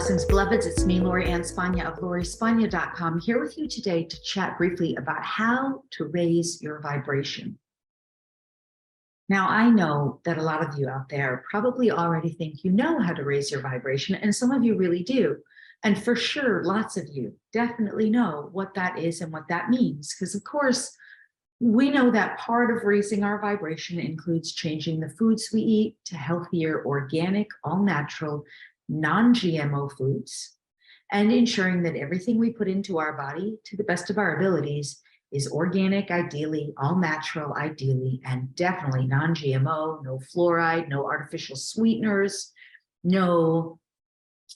Blessings, beloveds. It's me, Lori Spagna of LoriSpagna.com, here with you today to chat briefly about how to raise your vibration. Now, I know that a lot of you out there probably already think you know how to raise your vibration, and some of you really do. And for sure, lots of you definitely know what that is and what that means, because of course, we know that part of raising our vibration includes changing the foods we eat to healthier, organic, all-natural, non-GMO foods, and ensuring that everything we put into our body, to the best of our abilities, is organic, ideally, all-natural, ideally, and definitely non-GMO, no fluoride, no artificial sweeteners, no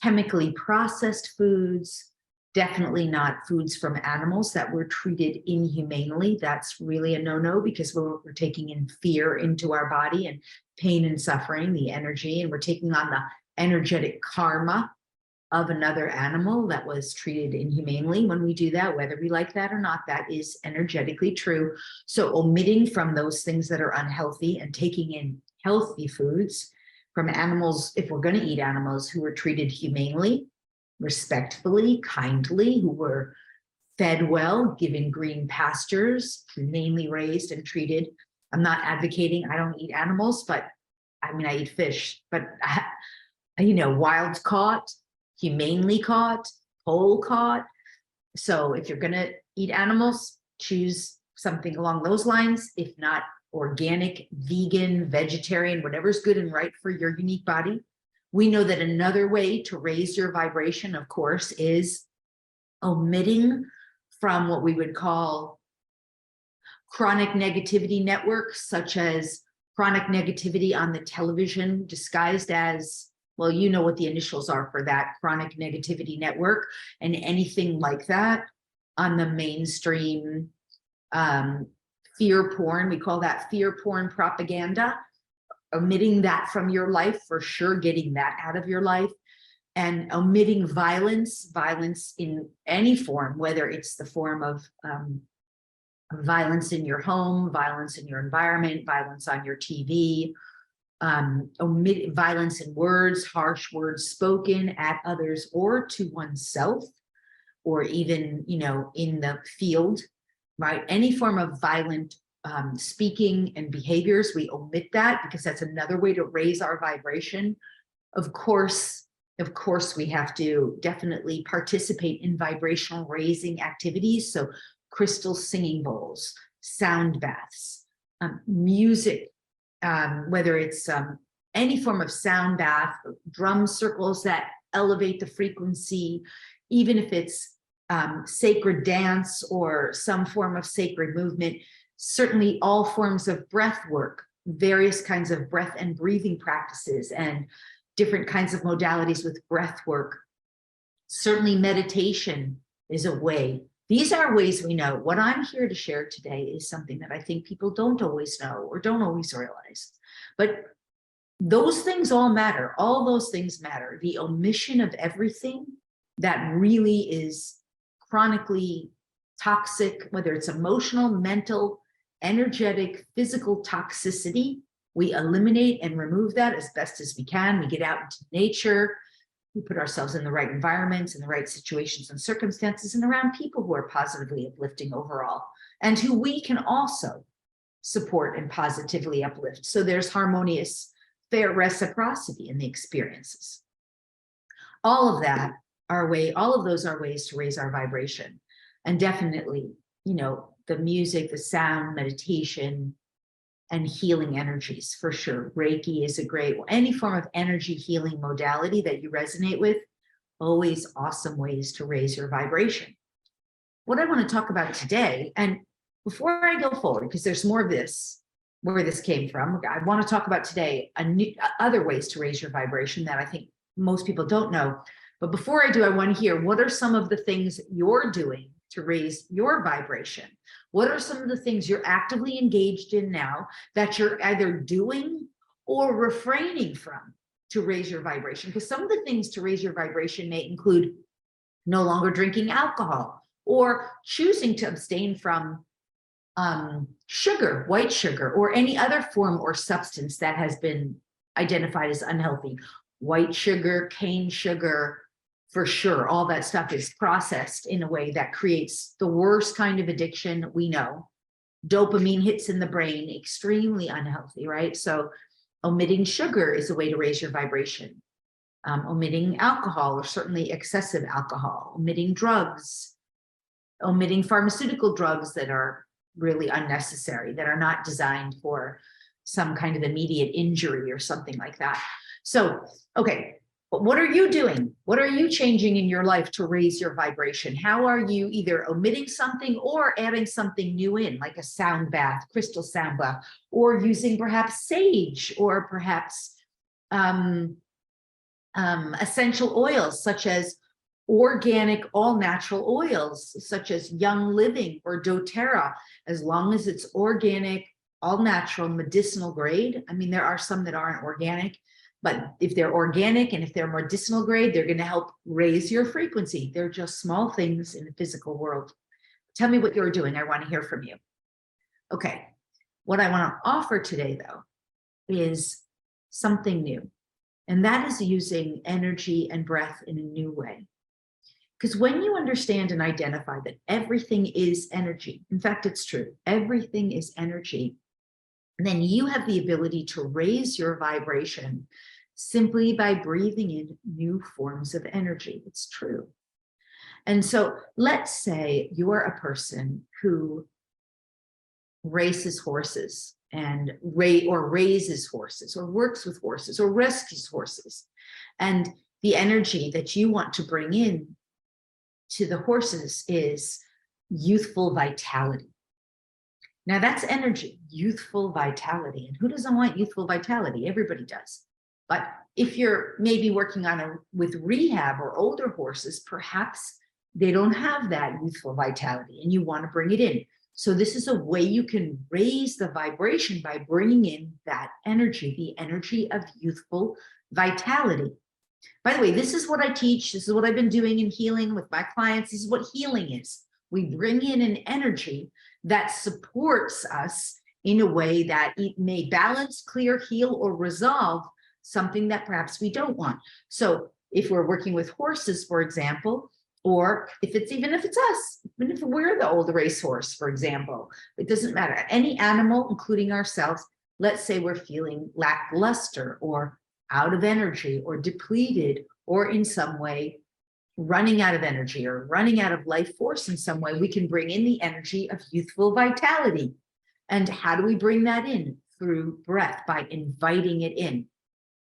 chemically processed foods, definitely not foods from animals that were treated inhumanely. That's really a no-no, because we're taking in fear into our body and pain and suffering, the energy, and we're taking on the energetic karma of another animal that was treated inhumanely. When we do that, whether we like that or not, that is energetically true. So omitting from those things that are unhealthy and taking in healthy foods from animals, if we're going to eat animals who were treated humanely, respectfully, kindly, who were fed well, given green pastures, humanely raised and treated. I'm not advocating, I don't eat animals, but I mean, I eat fish, but wild caught, humanely caught, whole caught. So if you're going to eat animals, choose something along those lines. If not, organic, vegan, vegetarian, whatever's good and right for your unique body. We know that another way to raise your vibration, of course, is omitting from what we would call chronic negativity networks, such as chronic negativity on the television, disguised as, well, you know what the initials are for that, chronic negativity network, and anything like that on the mainstream fear porn. We call that fear porn propaganda. Omitting that from your life, for sure, getting that out of your life, and omitting violence in any form, whether it's the form of violence in your home, violence in your environment, violence on your TV, omit violence in words, harsh words spoken at others or to oneself, or even, in the field, right? Any form of violent speaking and behaviors, we omit that, because that's another way to raise our vibration. Of course, we have to definitely participate in vibrational raising activities. So crystal singing bowls, sound baths, music, whether it's any form of sound bath, drum circles that elevate the frequency, even if it's sacred dance or some form of sacred movement. Certainly all forms of breath work, various kinds of breath and breathing practices, and different kinds of modalities with breath work. Certainly meditation is a way. These are ways we know. What I'm here to share today is something that I think people don't always know or don't always realize. But those things all matter. All those things matter. The omission of everything that really is chronically toxic, whether it's emotional, mental, energetic, physical toxicity, we eliminate and remove that as best as we can. We get out into nature, we put ourselves in the right environments, in the right situations and circumstances, and around people who are positively uplifting overall, and who we can also support and positively uplift. So there's harmonious, fair reciprocity in the experiences. All of those are ways to raise our vibration. And definitely, the music, the sound, meditation, and healing energies, for sure. Reiki is a great, any form of energy healing modality that you resonate with, always awesome ways to raise your vibration. What I want to talk about today, and before I go forward, because there's more of this, where this came from, I want to talk about today other ways to raise your vibration that I think most people don't know. But before I do, I want to hear, what are some of the things you're doing to raise your vibration? What are some of the things you're actively engaged in now that you're either doing or refraining from to raise your vibration? Because some of the things to raise your vibration may include no longer drinking alcohol, or choosing to abstain from sugar, white sugar, or any other form or substance that has been identified as unhealthy. White sugar, cane sugar, for sure, all that stuff is processed in a way that creates the worst kind of addiction we know. Dopamine hits in the brain, extremely unhealthy, right? So omitting sugar is a way to raise your vibration. Omitting alcohol, or certainly excessive alcohol, omitting drugs, omitting pharmaceutical drugs that are really unnecessary, that are not designed for some kind of immediate injury or something like that. So, okay, but what are you doing? What are you changing in your life to raise your vibration? How are you either omitting something or adding something new in, like a sound bath, crystal sound bath, or using perhaps sage, or perhaps essential oils such as organic, all natural oils, such as Young Living or doTERRA, as long as it's organic, all natural, medicinal grade. I mean, there are some that aren't organic, but if they're organic and if they're medicinal grade, they're going to help raise your frequency. They're just small things in the physical world. Tell me what you're doing. I want to hear from you. Okay. What I want to offer today, though, is something new. And that is using energy and breath in a new way. Because when you understand and identify that everything is energy, in fact, it's true, everything is energy, then you have the ability to raise your vibration simply by breathing in new forms of energy. It's true. And so let's say you're a person who races horses and raises horses, or works with horses, or rescues horses. And the energy that you want to bring in to the horses is youthful vitality. Now that's energy, youthful vitality. And who doesn't want youthful vitality? Everybody does. But if you're maybe working on with rehab or older horses, perhaps they don't have that youthful vitality and you want to bring it in. So this is a way you can raise the vibration by bringing in that energy, the energy of youthful vitality. By the way, this is what I teach. This is what I've been doing in healing with my clients. This is what healing is. We bring in an energy that supports us in a way that it may balance, clear, heal, or resolve something that perhaps we don't want. So if we're working with horses, for example, or even if it's us, even if we're the old racehorse, for example, it doesn't matter. Any animal, including ourselves, let's say we're feeling lackluster or out of energy or depleted, or in some way running out of energy or running out of life force in some way, we can bring in the energy of youthful vitality. And how do we bring that in? Through breath, by inviting it in.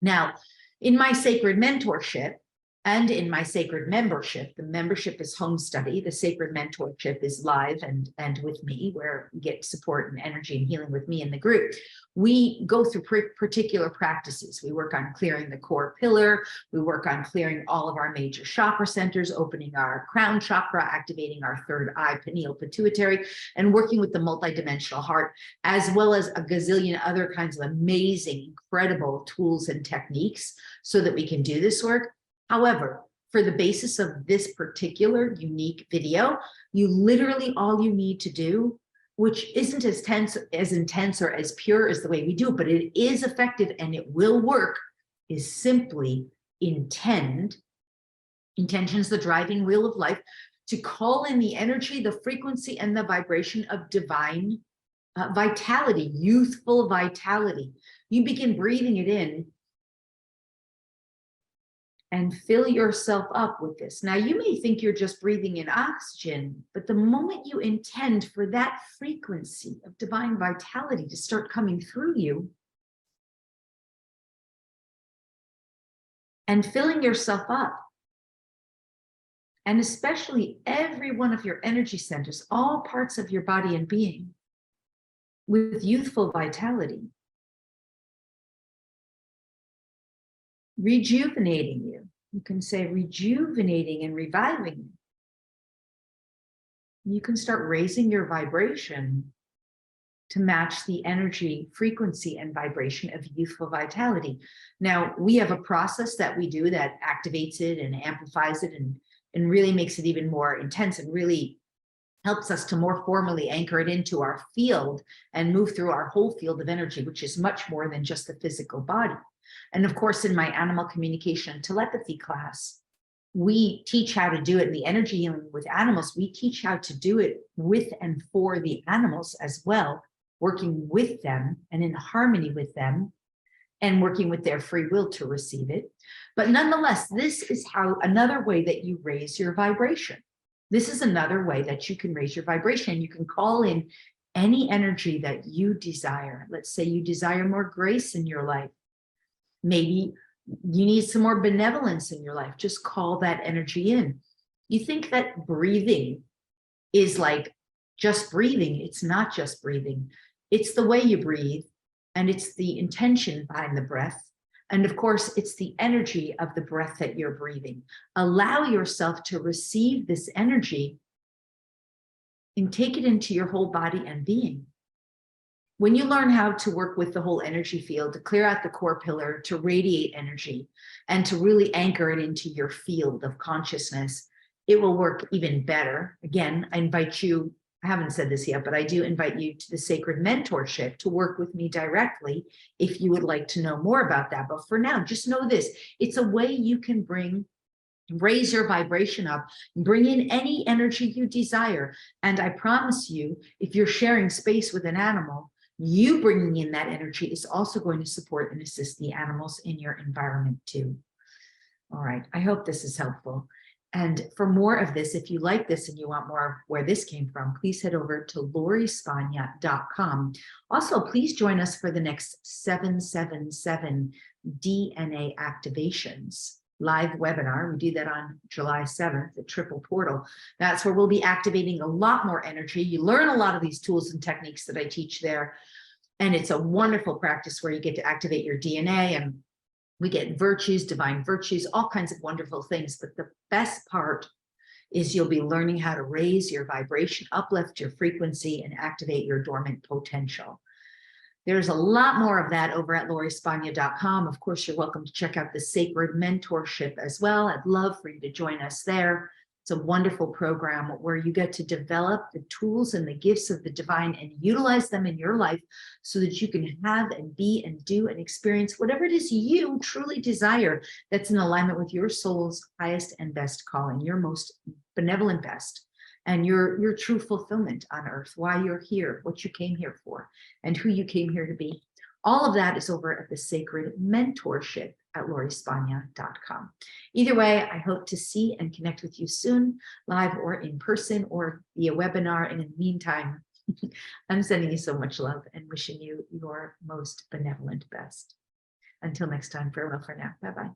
Now, in my sacred mentorship and in my sacred membership, the membership is home study, the sacred mentorship is live and with me, where you get support and energy and healing with me in the group. We go through particular practices. We work on clearing the core pillar. We work on clearing all of our major chakra centers, opening our crown chakra, activating our third eye, pineal pituitary, and working with the multidimensional heart, as well as a gazillion other kinds of amazing, incredible tools and techniques so that we can do this work. However, for the basis of this particular unique video, you literally all you need to do, which isn't as intense or as pure as the way we do it, but it is effective and it will work, is simply intend. Intention is the driving wheel of life, to call in the energy, the frequency, and the vibration of divine vitality, youthful vitality. You begin breathing it in and fill yourself up with this. Now, you may think you're just breathing in oxygen, but the moment you intend for that frequency of divine vitality to start coming through you and filling yourself up, and especially every one of your energy centers, all parts of your body and being, with youthful vitality, rejuvenating you. You can say rejuvenating and reviving you. You can start raising your vibration to match the energy, frequency, and vibration of youthful vitality. Now, we have a process that we do that activates it and amplifies it and really makes it even more intense, and really helps us to more formally anchor it into our field and move through our whole field of energy, which is much more than just the physical body. And of course, in my animal communication and telepathy class, we teach how to do it in the energy healing with animals. We teach how to do it with and for the animals as well, working with them and in harmony with them and working with their free will to receive it. But nonetheless, this is how another way that you raise your vibration. This is another way that you can raise your vibration. You can call in any energy that you desire. Let's say you desire more grace in your life. Maybe you need some more benevolence in your life. Just call that energy in. You think that breathing is like just breathing. It's not just breathing. It's the way you breathe, and it's the intention behind the breath. And of course, it's the energy of the breath that you're breathing. Allow yourself to receive this energy and take it into your whole body and being. When you learn how to work with the whole energy field, to clear out the core pillar, to radiate energy, and to really anchor it into your field of consciousness, it will work even better. Again, I invite you, I haven't said this yet, but I do invite you to the Sacred Mentorship to work with me directly if you would like to know more about that. But for now, just know this, it's a way you can raise your vibration up, bring in any energy you desire. And I promise you, if you're sharing space with an animal, you bringing in that energy is also going to support and assist the animals in your environment too. All right, I hope this is helpful. And for more of this, if you like this and you want more of where this came from, please head over to lorispagna.com. Also, please join us for the next 777 DNA activations live webinar. We do that on July 7th, the triple portal. That's where we'll be activating a lot more energy. You learn a lot of these tools and techniques that I teach there. And it's a wonderful practice where you get to activate your DNA, and we get virtues, divine virtues, all kinds of wonderful things. But the best part is you'll be learning how to raise your vibration, uplift your frequency, and activate your dormant potential. There's a lot more of that over at lorispagna.com. Of course, you're welcome to check out the Sacred Mentorship as well. I'd love for you to join us there. It's a wonderful program where you get to develop the tools and the gifts of the divine and utilize them in your life so that you can have and be and do and experience whatever it is you truly desire that's in alignment with your soul's highest and best calling, your most benevolent best, and your true fulfillment on earth, why you're here, what you came here for, and who you came here to be. All of that is over at the Sacred Mentorship at lorispagna.com. Either way, I hope to see and connect with you soon, live or in person or via webinar. And in the meantime, I'm sending you so much love and wishing you your most benevolent best. Until next time, farewell for now. Bye-bye.